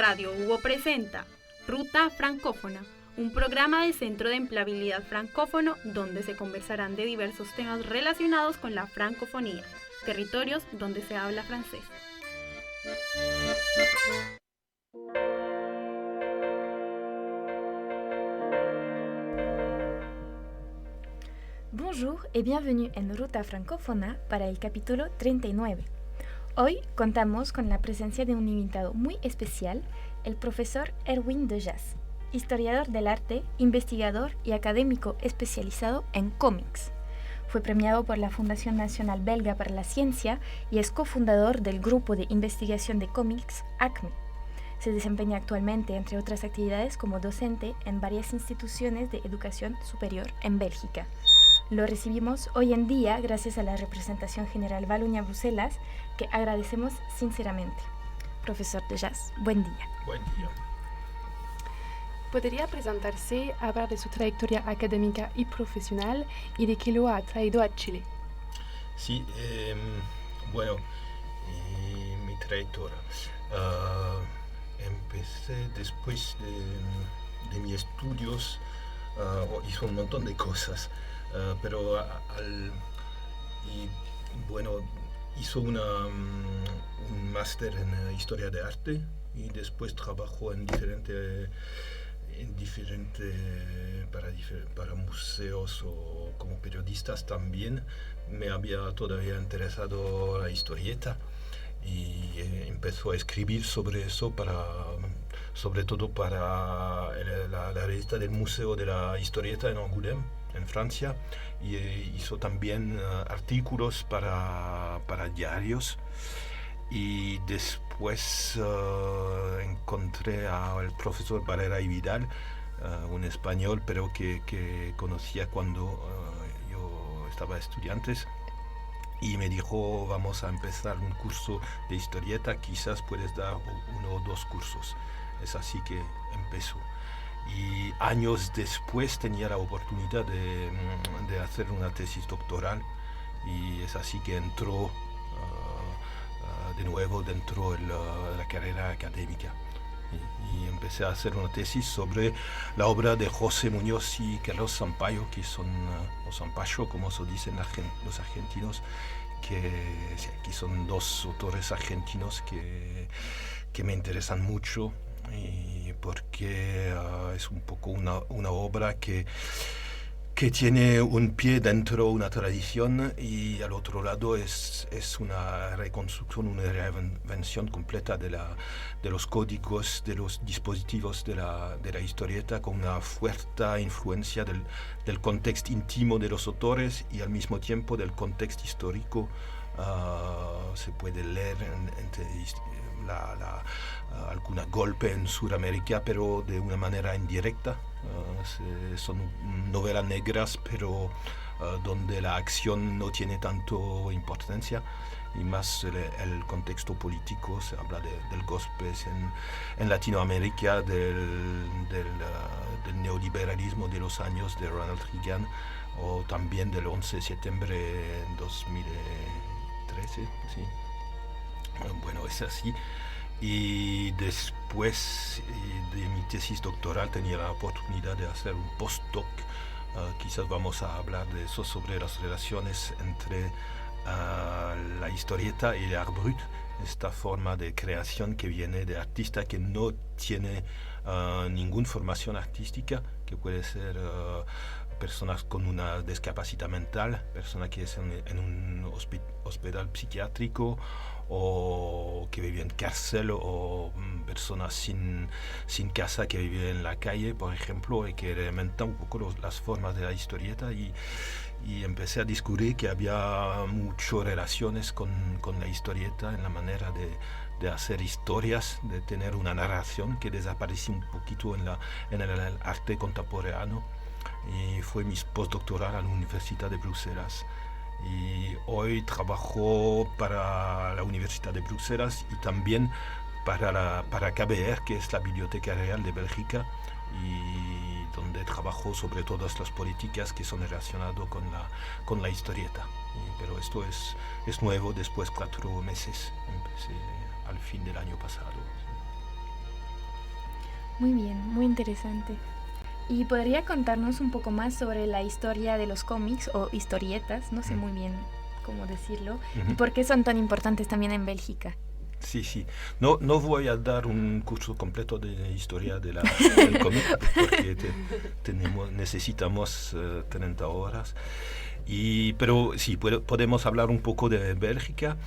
Radio Hugo presenta Ruta Francófona, un programa del Centro de Empleabilidad Francófono donde se conversarán de diversos temas relacionados con la francofonía, territorios donde se habla francés. Bonjour et bienvenue en Ruta Francófona para el capítulo 39. Hoy contamos con la presencia de un invitado muy especial, el profesor Erwin Dejas, historiador del arte, investigador y académico especializado en cómics. Fue premiado por la Fundación Nacional Belga para la Ciencia y es cofundador del grupo de investigación de cómics ACME. Se desempeña actualmente, entre otras actividades, como docente en varias instituciones de educación superior en Bélgica. Lo recibimos hoy en día gracias a la representación general Wallonia-Bruselas, que agradecemos sinceramente. Profesor Dejas, buen día. Buen día. ¿Podría presentarse, hablar de su trayectoria académica y profesional y de qué lo ha traído a Chile? Sí, mi trayectoria. Empecé después de mis estudios, hice un montón de cosas, pero hizo un máster en Historia de Arte y después trabajó para museos o como periodistas también. Me había todavía interesado la historieta y empezó a escribir sobre eso, sobre todo para la revista del Museo de la Historieta en Angoulême, en Francia, y hizo también artículos para diarios. Y después encontré al profesor Barrera y Vidal, un español, pero que conocía cuando yo estaba estudiante, y me dijo: vamos a empezar un curso de historieta, quizás puedes dar uno o dos cursos. Es así que empezó. Y años después tenía la oportunidad de hacer una tesis doctoral, y es así que entró de nuevo dentro de la carrera académica. Y empecé a hacer una tesis sobre la obra de José Muñoz y Carlos Sampaio, que son, o Sampaio, como se dicen los argentinos, que son dos autores argentinos que me interesan mucho, y porque es un poco una obra que tiene un pie dentro de una tradición y al otro lado es una reconstrucción, una reinvención completa de los códigos, de los dispositivos de la historieta, con una fuerte influencia del contexto íntimo de los autores y al mismo tiempo del contexto histórico. Se puede leer algún golpe en Sudamérica, pero de una manera indirecta. Son novelas negras, pero donde la acción no tiene tanto importancia, y más el contexto político. Se habla del golpe en Latinoamérica, del neoliberalismo de los años de Ronald Reagan, o también del 11 de septiembre de 2013. Sí. Bueno, es así. Y después de mi tesis doctoral tenía la oportunidad de hacer un postdoc. Quizás vamos a hablar de eso, sobre las relaciones entre la historieta y el art brut, esta forma de creación que viene de artista que no tiene ninguna formación artística, que puede ser personas con una discapacidad mental, personas que están en un hospital psiquiátrico, o que viven en cárcel, o personas sin casa que viven en la calle, por ejemplo, y que reinventan un poco las formas de la historieta. Y empecé a descubrir que había muchas relaciones con la historieta en la manera de hacer historias, de tener una narración que desapareció un poquito en el arte contemporáneo. Y fue mi postdoctoral a la Universidad de Bruselas. Y hoy trabajo para la Universidad de Bruselas y también para KBR, que es la Biblioteca Real de Bélgica, y donde trabajo sobre todas las políticas que son relacionadas con la historieta. Pero esto es nuevo, después 4 meses, empecé al fin del año pasado. Muy bien, muy interesante. ¿Y podría contarnos un poco más sobre la historia de los cómics o historietas? No sé muy bien cómo decirlo. ¿Y por qué son tan importantes también en Bélgica? Sí, sí. No voy a dar un curso completo de historia del cómic porque necesitamos 30 horas. Pero sí, podemos hablar un poco de Bélgica.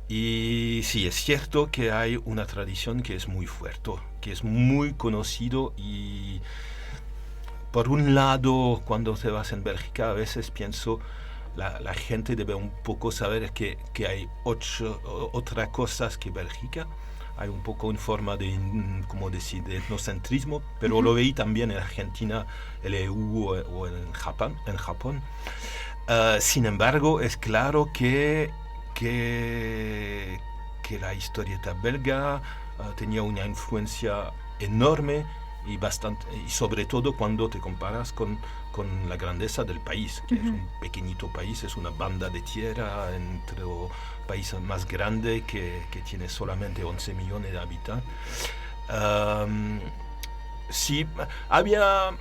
Y sí, es cierto que hay una tradición que es muy fuerte, que es muy conocido y por un lado, cuando te vas en Bélgica, a veces pienso la gente debe un poco saber que hay otras cosas que Bélgica. Hay un poco en forma de, como decir, de etnocentrismo, pero lo veí también en Argentina, el EU o en Japón. Sin embargo, es claro que la historieta belga tenía una influencia enorme y sobre todo cuando te comparas con la grandeza del país, que es un pequeñito país, es una banda de tierra entre los países más grandes que tiene solamente 11 millones de habitantes. Sí, había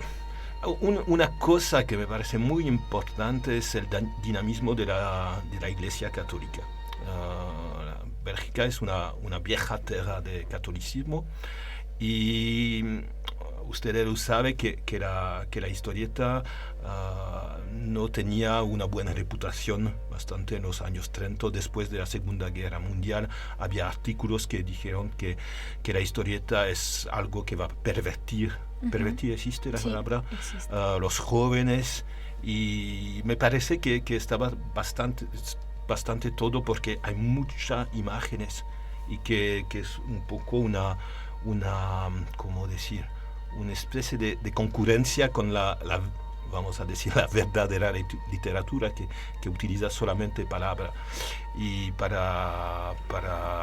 una cosa que me parece muy importante, es el dinamismo de la Iglesia Católica. Bélgica es una vieja tierra de catolicismo y ustedes lo saben que la historieta no tenía una buena reputación bastante en los años 30. Después de la Segunda Guerra Mundial había artículos que dijeron que la historieta es algo que va a pervertir, ¿existe la palabra? Los jóvenes, y me parece que estaba bastante todo porque hay muchas imágenes y que es un poco una ¿cómo decir? Una especie de concurrencia con la vamos a decir, la verdadera literatura que utiliza solamente palabras. Y para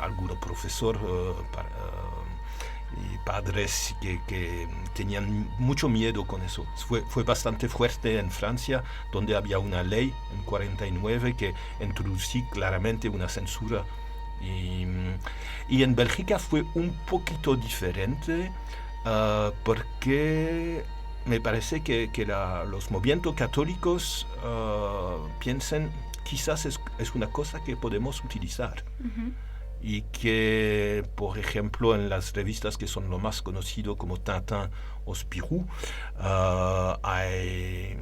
algunos profesores, y padres que tenían mucho miedo con eso. Fue bastante fuerte en Francia, donde había una ley en 49 que introducía claramente una censura. Y en Bélgica fue un poquito diferente porque me parece que los movimientos católicos piensan quizás es una cosa que podemos utilizar. Y que, por ejemplo, en las revistas que son lo más conocido como Tintin o Spirou, hay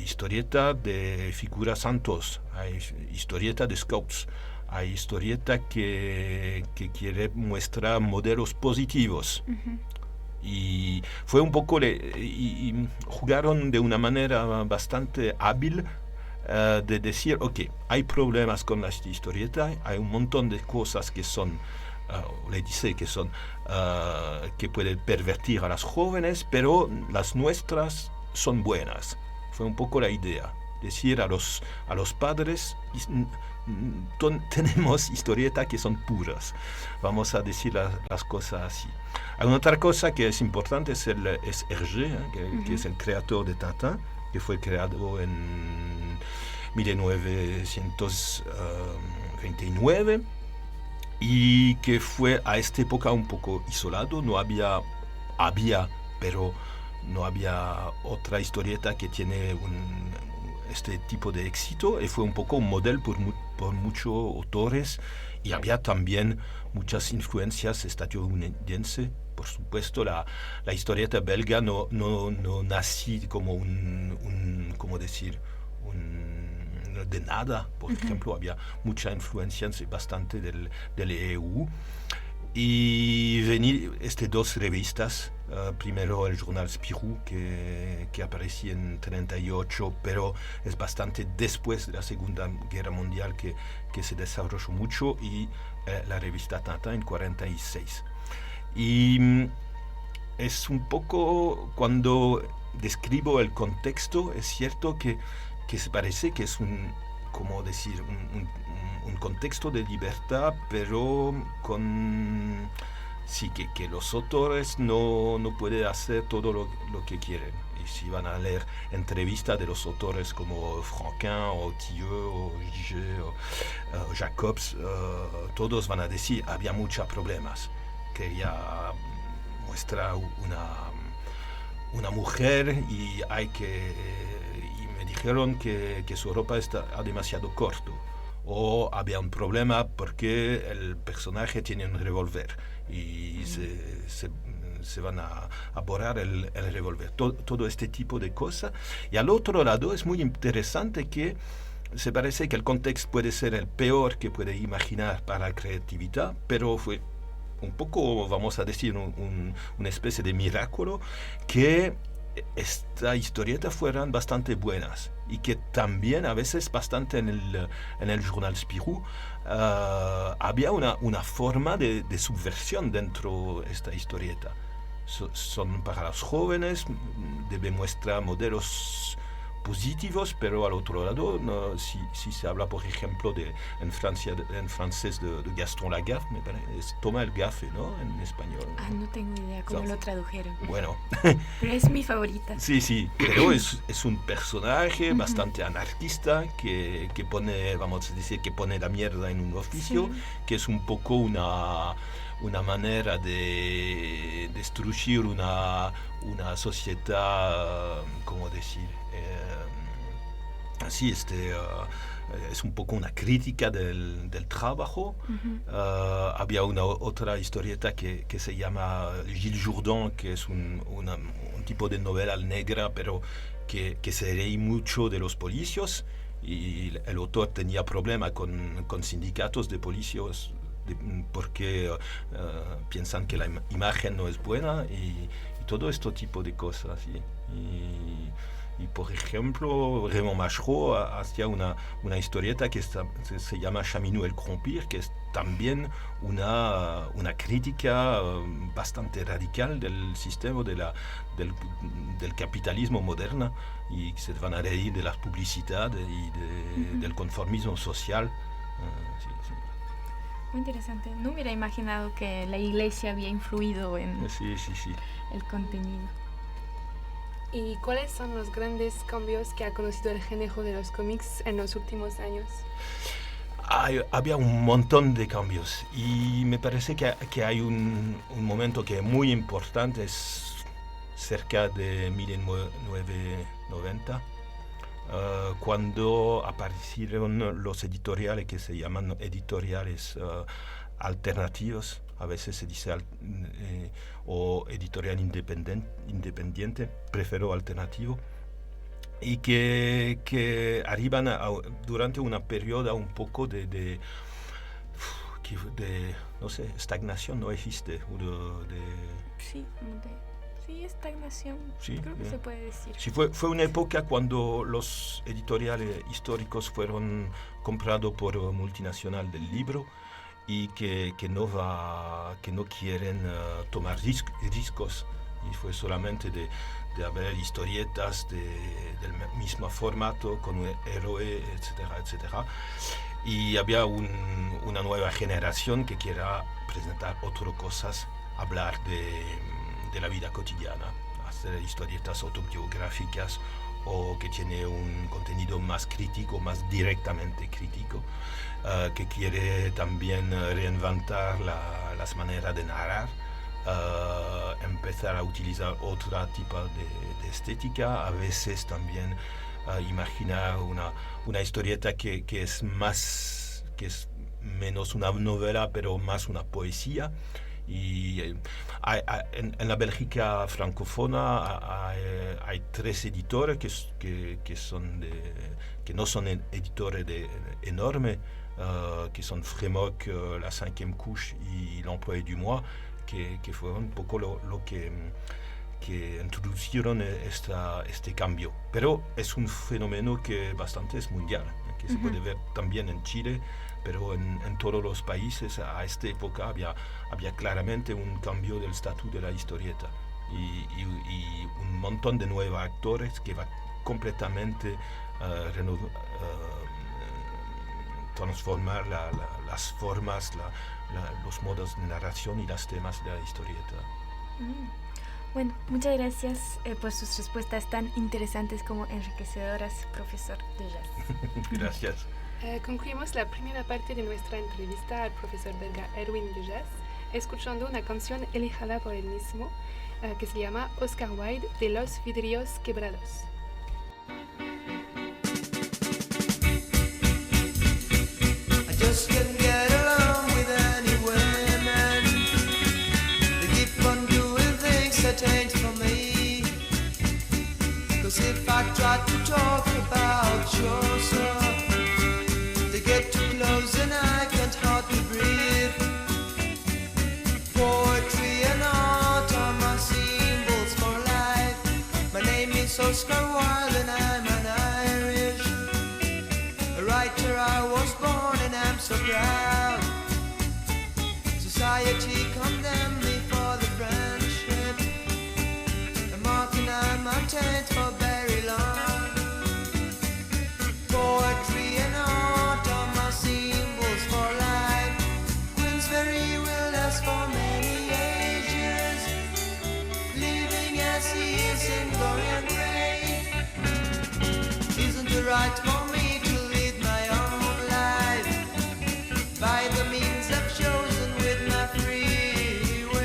historietas de figuras santos, hay historietas de scouts, hay historietas que quiere mostrar modelos positivos. Y fue un poco, y jugaron de una manera bastante hábil de decir, ok, hay problemas con la historieta, hay un montón de cosas que son, le dice que son, que pueden pervertir a las jóvenes, pero las nuestras son buenas. Fue un poco la idea, decir a los padres, tenemos historietas que son puras, vamos a decir las cosas así. Hay una otra cosa que es importante, es Hergé, que es el creador de Tintin, que fue creado en 1929 y que fue a esta época un poco isolado. No había, pero no había otra historieta que tiene este tipo de éxito, y fue un poco un modelo por muchos autores, y había también muchas influencias estadounidenses. Por supuesto, la historieta belga no nació como ¿cómo decir? De nada. Por ejemplo, había mucha influencia bastante del EU. Y venir dos revistas, primero el Journal Spirou, que apareció en 38, pero es bastante después de la Segunda Guerra Mundial que se desarrolló mucho, y la revista Tintin en 46. Y es un poco, cuando describo el contexto, es cierto que se parece que es ¿cómo decir? Un contexto de libertad, pero con sí que los autores no pueden hacer todo lo que quieren. Y si van a leer entrevistas de los autores como Franquin o Thieu o Giger o Jacobs, todos van a decir había muchos problemas. Quería muestra una mujer y me dijeron que su ropa está demasiado corto, o había un problema porque el personaje tiene un revólver y se van a borrar el revólver. Todo este tipo de cosas. Y al otro lado es muy interesante que se parece que el contexto puede ser el peor que puede imaginar para la creatividad, pero fue un poco, vamos a decir, una especie de milagro que esta historieta fueran bastante buenas y que también a veces bastante en el Journal Spirou había una forma de subversión dentro de esta historieta. Son para los jóvenes, debe mostrar modelos positivos, pero al otro lado, si se habla, por ejemplo, en francés de Gaston Lagaffe, me parece, es Toma el Gafe, ¿no? En español. No tengo idea cómo lo tradujeron. Bueno. Pero es mi favorita. Sí, pero es un personaje bastante anarquista que pone, vamos a decir, que pone la mierda en un oficio, que es un poco una manera de destruir una sociedad, ¿cómo decir? Es un poco una crítica del trabajo. Había otra historieta que se llama Gilles Jourdan, que es un tipo de novela negra, pero que se reí mucho de los policías, y el autor tenía problema con sindicatos de policías porque piensan que la imagen no es buena y todo este tipo de cosas. Y por ejemplo, Raymond Machereau hacía una historieta que se llama Chaminou el Crompir, que es también una crítica bastante radical del sistema del capitalismo moderno, y se van a reír de la publicidad y del conformismo social. Sí. Muy interesante. No hubiera imaginado que la iglesia había influido en el contenido. ¿Y cuáles son los grandes cambios que ha conocido el género de los cómics en los últimos años? Había un montón de cambios, y me parece que hay un momento que es muy importante, es cerca de 1990, cuando aparecieron los editoriales que se llaman editoriales alternativos, a veces se dice o editorial independiente, prefiero alternativo, y que arriban durante una periodo un poco de no sé, estagnación, no existe. Sí, estagnación, sí, creo que se puede decir. Sí, fue una época cuando los editoriales históricos fueron comprados por multinacional del libro, y que no quieren tomar riesgos, y fue solamente de haber historietas del mismo formato, con un héroe, etcétera. Y había una nueva generación que quiera presentar otras cosas, hablar de la vida cotidiana, hacer historietas autobiográficas, o que tiene un contenido más crítico, más directamente crítico, que quiere también reinventar las maneras de narrar, empezar a utilizar otro tipo de estética, a veces también imaginar una historieta que es menos una novela, pero más una poesía. Y en la Bélgica francófona hay 3 editores que no son editores enormes, que son Frémoc, La Cinquième Couche y L'Employé du Mois, que fueron un poco lo que introdujeron este cambio. Pero es un fenómeno que bastante es mundial, que se puede ver también en Chile, pero en todos los países a esta época había claramente un cambio del estatus de la historieta, y un montón de nuevos actores que va completamente transformar las formas, los modos de narración y los temas de la historieta. Bueno, muchas gracias por sus respuestas tan interesantes como enriquecedoras, profesor de Jazz. Gracias. Concluimos la primera parte de nuestra entrevista al profesor belga Erwin de Jazz. escuchando una canción elegida por él mismo que se llama Oscar Wilde, de Los Vidrios Quebrados. I just can't get along with any women. They keep on doing things that ain't for me. 'Cause if I try to talk about your stuff, they get too close and I can't hardly breathe. Poetry and art are my symbols for life. My name is Oscar Wilde and I'm an Irish. A writer I was born and I'm so proud. Society condemned me for the friendship. And Martin I'm maintained for very long. Poetry and art are my symbols for life. Queensberry will last for many ages, living as he is in glory and grace. Isn't it right for me to lead my own life by the means I've chosen with my free will?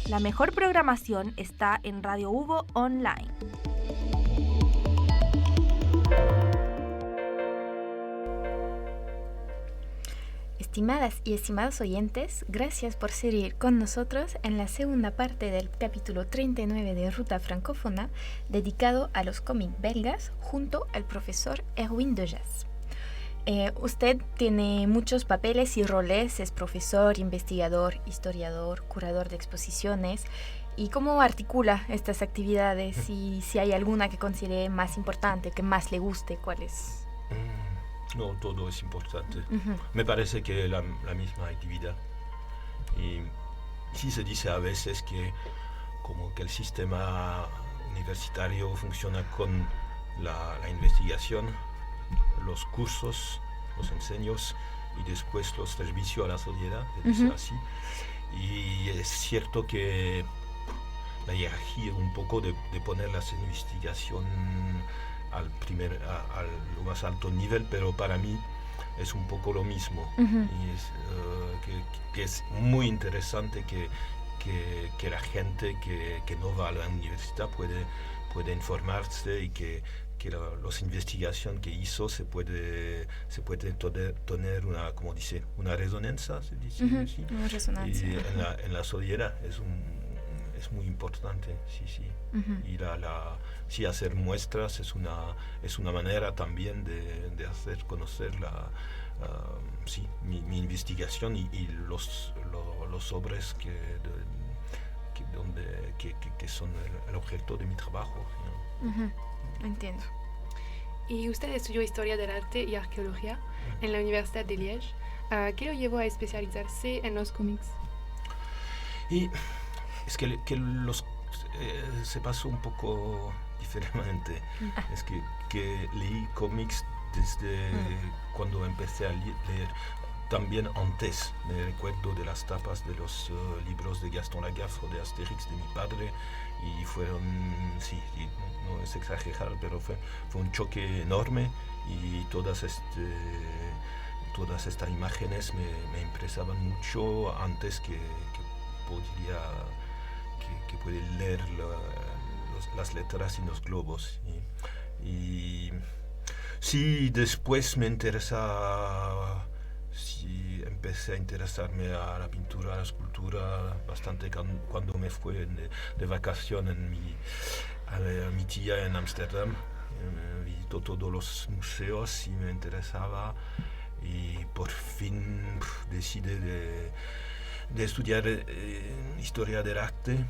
La mejor programación está en Radio Hugo Online. Estimadas y estimados oyentes, gracias por seguir con nosotros en la segunda parte del capítulo 39 de Ruta Francófona, dedicado a los cómics belgas, junto al profesor Erwin de Jazz. Usted tiene muchos papeles y roles, es profesor, investigador, historiador, curador de exposiciones. ¿Y cómo articula estas actividades? Y si hay alguna que considere más importante, que más le guste, ¿cuál es? No, todo es importante. Me parece que la misma actividad. Y sí se dice a veces que como que el sistema universitario funciona con la investigación, los cursos, los enseños y después los servicios a la sociedad, se dice así. Y es cierto que la jerarquía un poco de poner la investigación al lo más alto nivel, pero para mí es un poco lo mismo. Y es, que es muy interesante que la gente que no va a la universidad puede informarse y que las investigaciones que hizo se puede tener una, como dice, una resonancia, se dice así. Una resonancia. Y en la sociedad es muy importante, sí. Y sí, hacer muestras es una manera también de hacer conocer mi investigación y los obras que son el objeto de mi trabajo, ¿no? Entiendo. Y usted estudió Historia del Arte y Arqueología en la Universidad de Liège. ¿Qué lo llevó a especializarse en los cómics? Y es que se pasó un poco diferente. Es que leí cómics desde cuando empecé a leer. También antes me recuerdo de las tapas de los libros de Gaston Lagaffe o de Asterix de mi padre, y fueron, sí, no es exagerar, pero fue un choque enorme, y todas estas imágenes me impresaban mucho antes que puede leer las letras y los globos. Y sí, después me interesa. Sí, empecé a interesarme a la pintura, a la escultura, bastante cuando me fui de vacación a mi tía en Ámsterdam, Visito todos los museos y me interesaba y por fin decidí de estudiar historia del arte.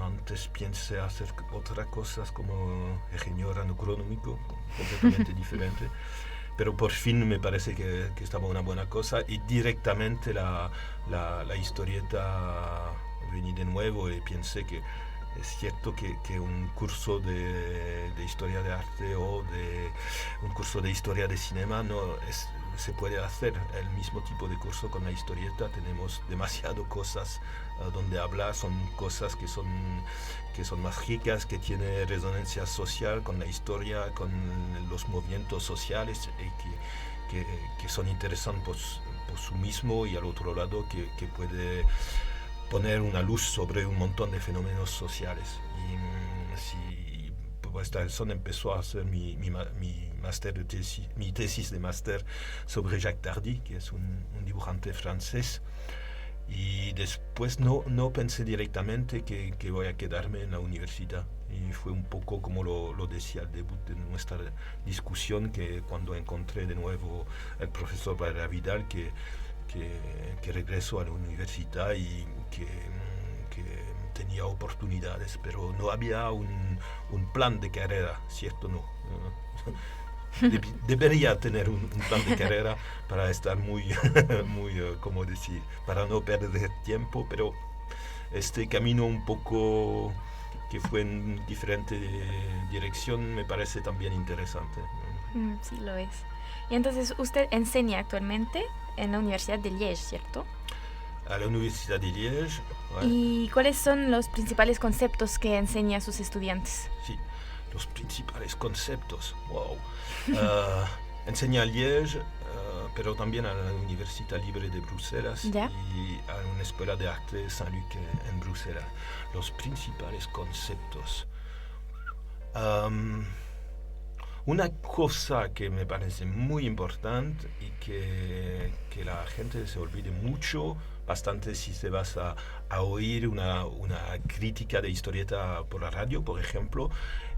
Antes pensé hacer otras cosas como ingeniero agronómico, completamente diferente. Pero por fin me parece que estaba una buena cosa y directamente la historieta vení de nuevo y pensé que es cierto que un curso de historia de arte o un curso de historia de cinema se puede hacer el mismo tipo de curso con la historieta. Tenemos demasiadas cosas donde hablar, son cosas que son más ricas, que tienen resonancia social con la historia, con los movimientos sociales y que son interesantes por sí mismo, y al otro lado que puede poner una luz sobre un montón de fenómenos sociales. Y por esta razón empezó a hacer mi tesis de máster sobre Jacques Tardy, que es un dibujante francés. Y después no pensé directamente que voy a quedarme en la universidad. Y fue un poco como lo decía al debut de nuestra discusión, que cuando encontré de nuevo al profesor Valera Vidal, que regresó a la universidad y que tenía oportunidades, pero no había un plan de carrera, ¿cierto? No. Debería tener un plan de carrera para estar muy, ¿cómo decir? Para no perder tiempo, pero este camino un poco que fue en diferente dirección me parece también interesante. Sí, lo es. Y entonces usted enseña actualmente en la Universidad de Liège, ¿cierto? A la Universidad de Liège. ¿Vale? ¿Y cuáles son los principales conceptos que enseña a sus estudiantes? Sí, los principales conceptos. Wow. Enseña a Liège, pero también a la Universidad Libre de Bruselas. ¿Ya? Y a una escuela de arte Saint-Luc en Bruselas. Los principales conceptos. Una cosa que me parece muy importante y que la gente se olvide mucho, bastante si se vas a oír una crítica de historieta por la radio, por ejemplo,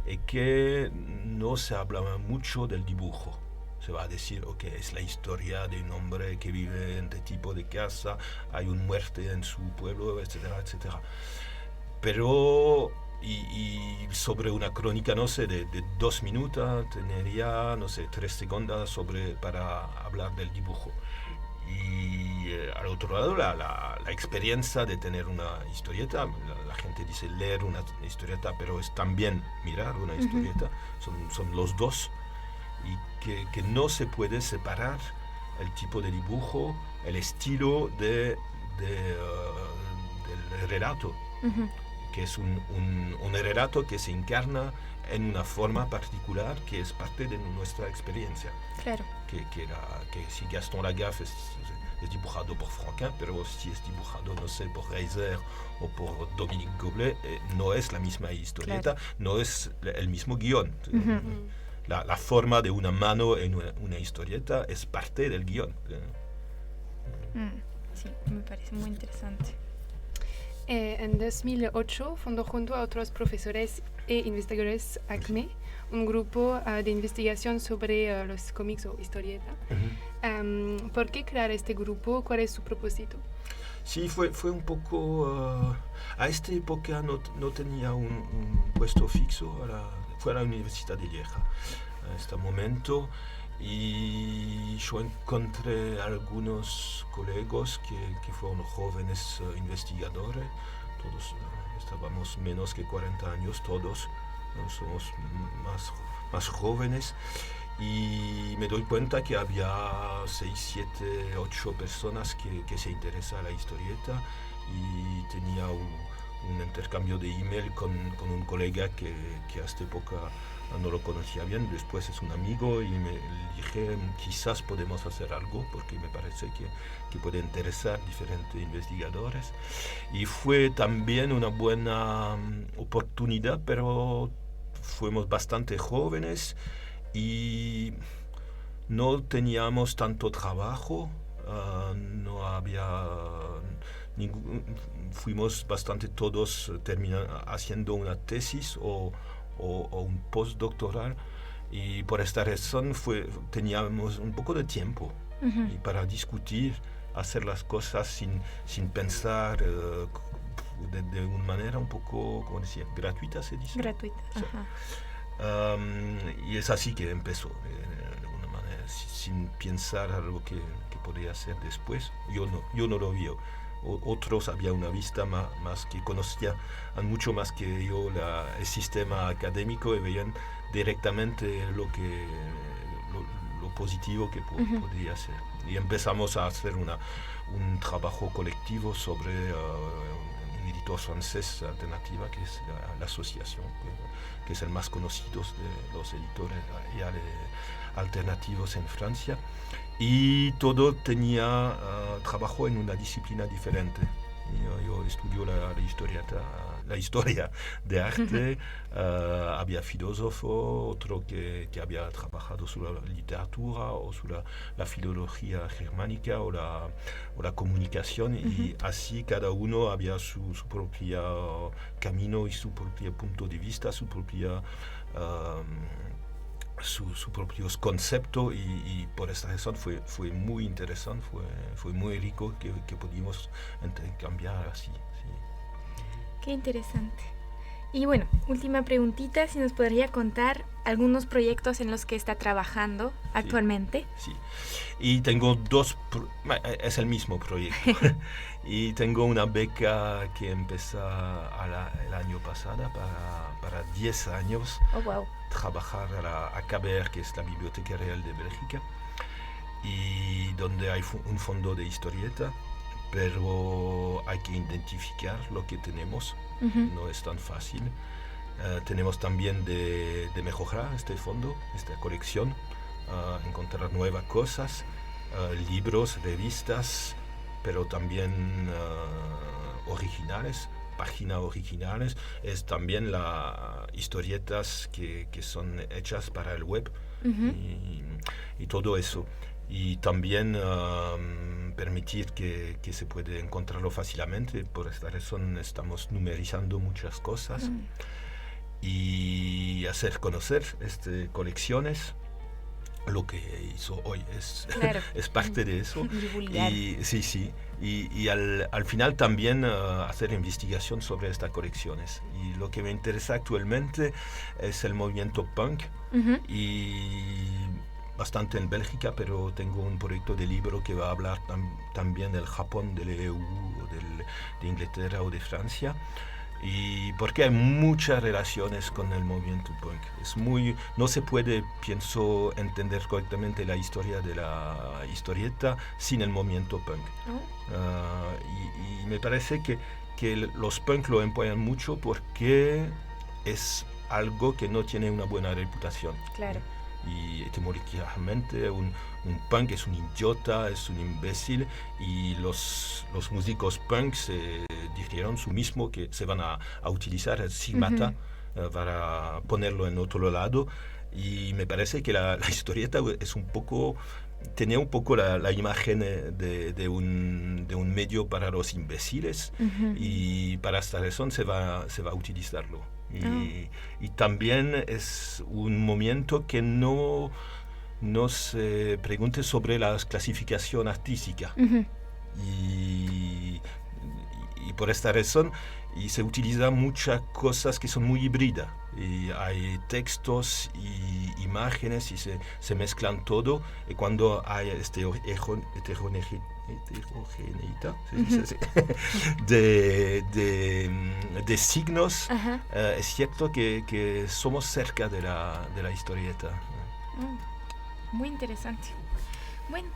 es que no se habla mucho del dibujo. Se va a decir, ok, es la historia de un hombre que vive en este tipo de casa, hay una muerte en su pueblo, etcétera, etcétera. Pero y sobre una crónica, no sé, de 2 minutos, tendría, no sé, 3 segundos para hablar del dibujo. Y al otro lado, la experiencia de tener una historieta, la gente dice leer una historieta, pero es también mirar una historieta, son los dos, y que no se puede separar el tipo de dibujo, el estilo del relato. Que es un relato que se encarna en una forma particular que es parte de nuestra experiencia. Claro. Que si Gaston Lagaffe es dibujado por Franquin, pero si es dibujado, no sé, por Reiser o por Dominique Goblet, no es la misma historieta, claro. No es el mismo guión. La forma de una mano en una historieta es parte del guión. Sí, me parece muy interesante. En 2008 fundó junto a otros profesores e investigadores ACME, un grupo de investigación sobre los cómics o historieta. ¿Por qué crear este grupo? ¿Cuál es su propósito? Sí, fue un poco... a esta época no tenía un puesto fixo, fue a la Universidad de Lieja en este momento. Y yo encontré algunos colegas que fueron jóvenes investigadores, todos estábamos menos que 40 años, todos somos más jóvenes, y me doy cuenta que había 6, 7, 8 personas que se interesan a la historieta, y tenía un intercambio de email con un colega que a esta época no lo conocía bien, después es un amigo, y me dije, quizás podemos hacer algo, porque me parece que puede interesar diferentes investigadores. Y fue también una buena oportunidad, pero fuimos bastante jóvenes y no teníamos tanto trabajo, no había fuimos bastante todos haciendo una tesis o o un postdoctoral, y por esta razón teníamos un poco de tiempo y para discutir, hacer las cosas sin pensar de una manera un poco, ¿cómo decía? Gratuita, se dice. Gratuita. Sí. Y es así que empezó, de una manera, sin pensar algo que podría hacer después. Yo no lo vi. Otros había una vista más que conocían mucho más que yo el sistema académico y veían directamente lo positivo que podría ser. Y empezamos a hacer un trabajo colectivo sobre un editor francés alternativa, que es la asociación, que es el más conocido de los editores alternativos en Francia. Y todo tenía trabajo en una disciplina diferente. Yo estudio la historia de arte, había filósofo, otro que había trabajado sobre la literatura o sobre la filología germánica o la comunicación, y así cada uno había su propio camino y su propio punto de vista, su propia... sus propios conceptos, y por esta razón fue muy interesante, fue muy rico que pudimos intercambiar así. Sí. Qué interesante. Y bueno, última preguntita, si nos podría contar algunos proyectos en los que está trabajando actualmente. Sí, y tengo es el mismo proyecto. Y tengo una beca que empezó el año pasado para 10 años. Oh, wow. Trabajar a la AKBR, que es la Biblioteca Real de Bélgica, y donde hay un fondo de historieta, pero hay que identificar lo que tenemos, no es tan fácil. Tenemos también de mejorar este fondo, esta colección, encontrar nuevas cosas, libros, revistas, pero también originales, páginas originales, es también las historietas que son hechas para el web, y todo eso. Y también permitir que se puede encontrarlo fácilmente. Por esta razón estamos numerizando muchas cosas y hacer conocer colecciones. Lo que hizo hoy es parte de eso. Divulgar. Y al final también hacer investigación sobre estas colecciones. Y lo que me interesa actualmente es el movimiento punk, y bastante en Bélgica, pero tengo un proyecto de libro que va a hablar también del Japón, del EU, de Inglaterra o de Francia. Y porque hay muchas relaciones con el movimiento punk. No se puede, pienso, entender correctamente la historia de la historieta sin el movimiento punk. Y me parece que los punk lo apoyan mucho porque es algo que no tiene una buena reputación. Claro. Y etimológicamente un punk es un idiota, es un imbécil, y los músicos punk se dijeron su mismo que se van a utilizar el sigmata para ponerlo en otro lado, y me parece que la historieta es tenía un poco la imagen de un medio para los imbéciles, y para esta razón se va a utilizarlo. Y también es un momento que no se pregunte sobre la clasificación artística. Y por esta razón se utilizan muchas cosas que son muy híbridas. Y hay textos y imágenes y se mezclan todo. Y cuando hay heterogeneidad de signos, es cierto que somos cerca de la historieta. Muy interesante. Bueno,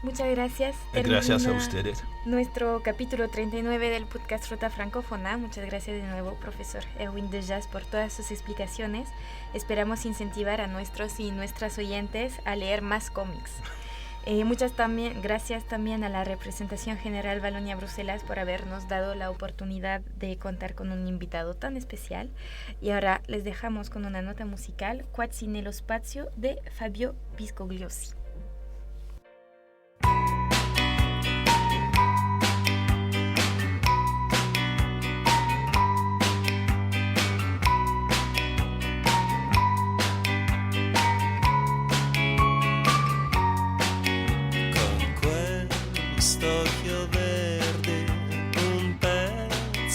muchas gracias. Gracias a ustedes. Nuestro capítulo 39 del podcast Ruta Francófona. Muchas gracias de nuevo, profesor Erwin de Jazz, por todas sus explicaciones. Esperamos incentivar a nuestros y nuestras oyentes a leer más cómics. Gracias también a la representación general Wallonia-Bruselas por habernos dado la oportunidad de contar con un invitado tan especial. Y ahora les dejamos con una nota musical, Quasi nello spazio, de Fabio Viscogliosi.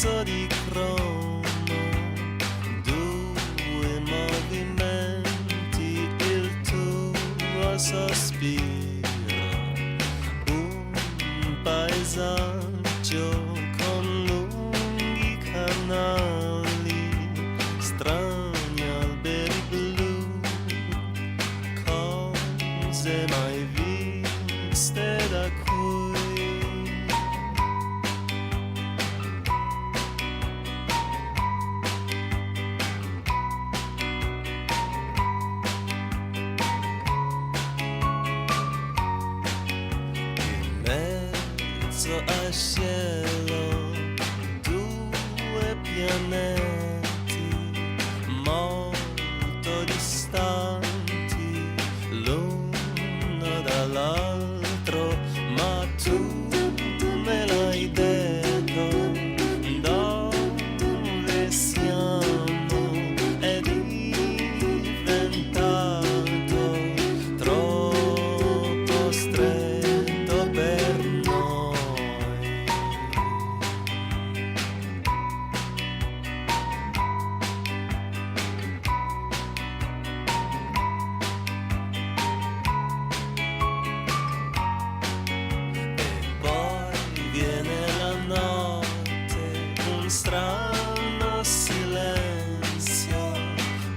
pezzo di cromo, due movimenti, il tuo sospiro, un paesaggio con lunghi canali, strani alberi blu, cose mai viste da qui. Al cielo due pianeti molto distanti l'uno dall'altro, ma tu me l'hai detto dove siamo, è diventato troppo stretto per noi. Strano silenzio,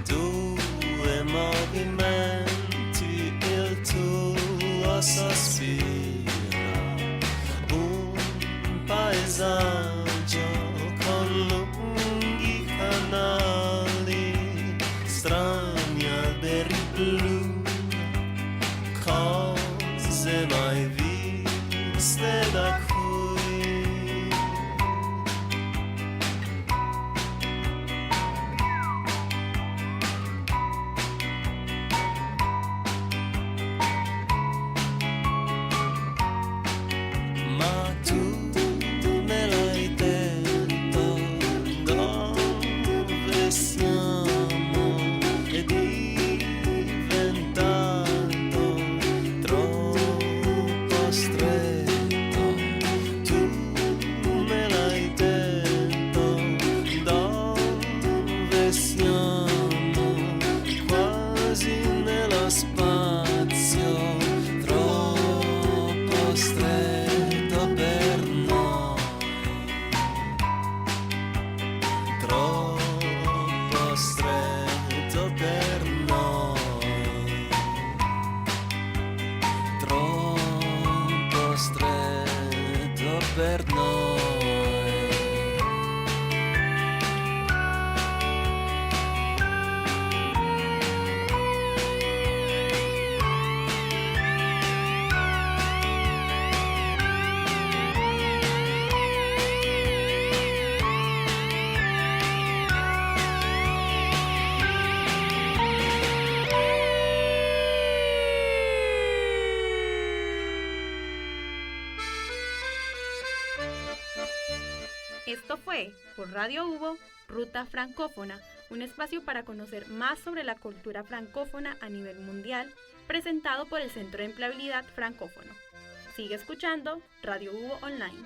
due movimenti, il tuo sospiro, un paesaggio con lunghi canali, strani alberi blu, cose mai viste da qui. Ma tu me l'hai detto dove siamo, è diventato troppo stretto. Tu me l'hai detto dove siamo, quasi nello spazio, troppo stretto per noi, troppo stretto per noi, troppo stretto per noi. Esto fue, por Radio Hugo, Ruta Francófona, un espacio para conocer más sobre la cultura francófona a nivel mundial, presentado por el Centro de Empleabilidad Francófono. Sigue escuchando Radio Hugo Online.